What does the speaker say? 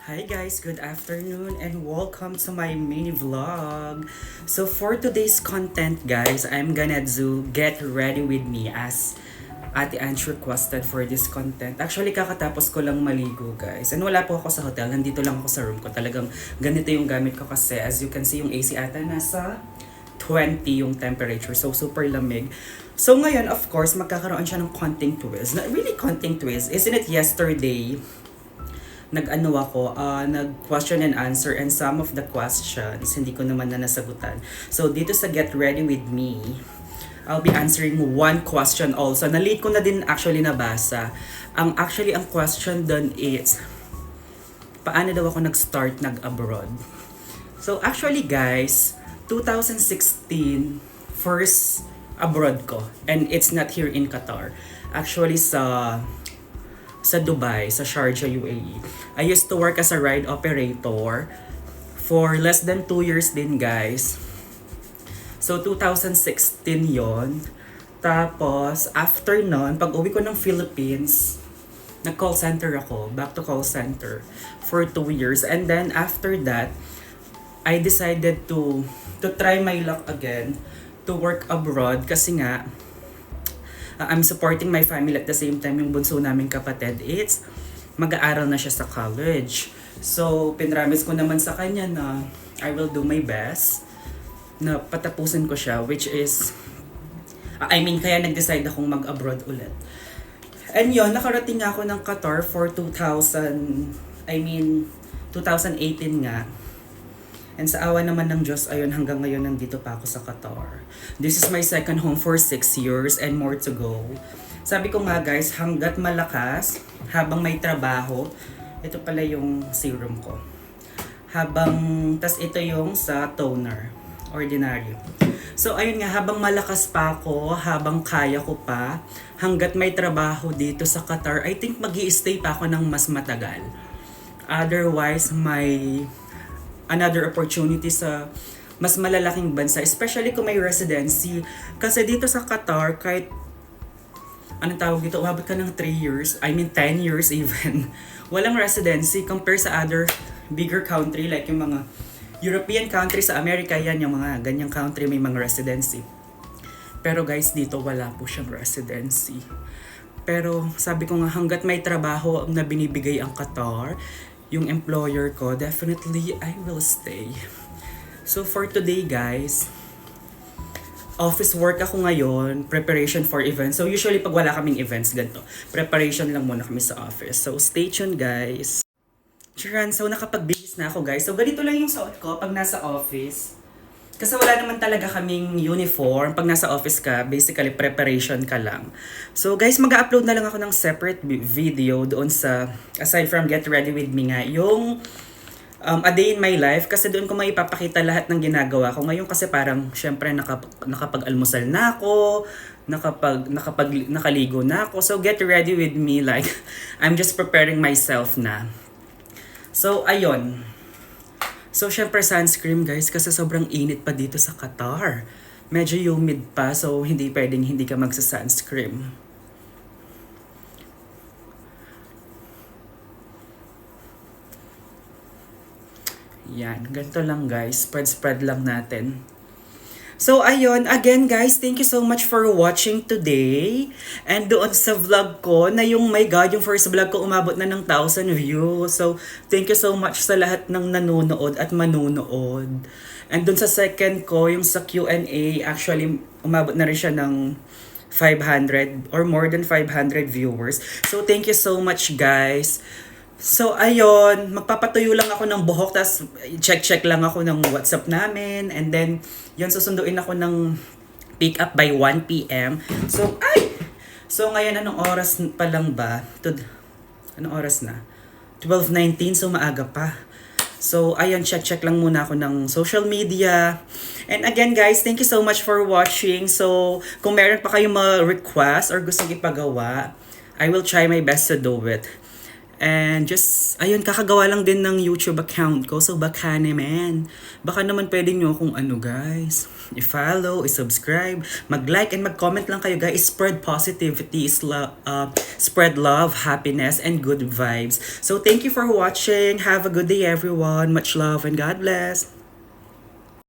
Hi guys, good afternoon and welcome to my mini vlog. So for today's content guys, I'm gonna do Get Ready With Me as Ate Ange requested for this content. Actually kakatapos ko lang maligo guys. And wala po ako sa hotel, nandito lang ako sa room ko. Talagang ganito yung gamit ko kasi as you can see yung AC ata nasa 20 yung temperature. So super lamig. So ngayon of course magkakaroon siya ng konting twist. Not really konting twist. Isn't it yesterday? Nag-question and answer and some of the questions hindi ko naman na nasagutan. So dito sa Get Ready With Me, I'll be answering one question also. Na-late ko na din actually nabasa. Ang question dun is, paano daw ako nag-start nag-abroad? So actually guys, 2016, first abroad ko. And it's not here in Qatar. Actually sa Dubai, sa Sharjah, UAE. I used to work as a ride operator for less than 2 years din, guys. So, 2016 yon. Tapos, after nun, pag uwi ko ng Philippines, nag-call center ako, back to call center for 2 years. And then, after that, I decided to try my luck again to work abroad kasi nga, I'm supporting my family at the same time yung bunso naming kapatid. It's mag-aaral na siya sa college. So, pinramis ko naman sa kanya na I will do my best na patapusin ko siya, which is, kaya nag-decide akong mag-abroad ulit. And yun, nakarating ako ng Qatar for 2018 nga. And sa awa naman ng Diyos, ayun, hanggang ngayon nandito pa ako sa Qatar. This is my second home for 6 years and more to go. Sabi ko nga guys, hanggat malakas, habang may trabaho, ito pala yung serum ko. Tas ito yung sa toner, ordinary. So ayun nga, habang malakas pa ako, habang kaya ko pa, hanggat may trabaho dito sa Qatar, I think mag-i-stay pa ako ng mas matagal. Otherwise, may another opportunity sa mas malalaking bansa, especially kung may residency. Kasi dito sa Qatar, kahit anong tawag dito, umabot ka ng 3 years, 10 years even, walang residency compare sa other bigger country like yung mga European countries sa America, yan yung mga ganyang country may mga residency. Pero guys, dito wala po siyang residency. Pero sabi ko nga, hanggat may trabaho na binibigay ang Qatar, yung employer ko, definitely I will stay. So for today guys, office work ako ngayon, preparation for events. So usually pag wala kaming events, ganito, preparation lang muna kami sa office. So stay tuned guys. Charan, so nakapag-bihis na ako guys. So ganito lang yung suot ko pag nasa office. Kasi wala naman talaga kaming uniform. Pag nasa office ka, basically preparation ka lang. So guys, mag-upload na lang ako ng separate video doon sa, aside from Get Ready With Me nga, yung A Day in My Life. Kasi doon ko maipapakita lahat ng ginagawa ko. Ngayon kasi parang, syempre, nakapag-almusal na ako, nakaligo na ako. So get ready with me, like, I'm just preparing myself na. So, ayun. So, syempre sunscreen guys kasi sobrang init pa dito sa Qatar. Medyo humid pa so hindi pwedeng hindi ka magsa-sunscreen. Yan, ganito lang guys. Spread lang natin. So, ayun. Again, guys, thank you so much for watching today. And doon sa vlog ko, na yung, my God, yung first vlog ko umabot na ng 1,000 views. So, thank you so much sa lahat ng nanonood at manunood. And doon sa second ko, yung sa Q&A, actually, umabot na rin siya ng 500 or more than 500 viewers. So, thank you so much, guys. So, ayun, magpapatuyo lang ako ng buhok, tas check lang ako ng WhatsApp namin, and then, yun, susunduin ako ng pick up by 1 p.m. So, So, ngayon, anong oras pa lang ba? Anong oras na? 12:19, so maaga pa. So, ayun, check lang muna ako ng social media. And again, guys, thank you so much for watching. So, kung meron pa kayong mga request or gustong ipagawa, I will try my best to do it. And just, ayun, kakagawa lang din ng YouTube account ko. So, baka naman. Baka naman pwede nyo kung ano, guys. I-follow, i-subscribe, mag-like, and mag-comment lang kayo, guys. Spread positivity, spread love, happiness, and good vibes. So, thank you for watching. Have a good day, everyone. Much love, and God bless.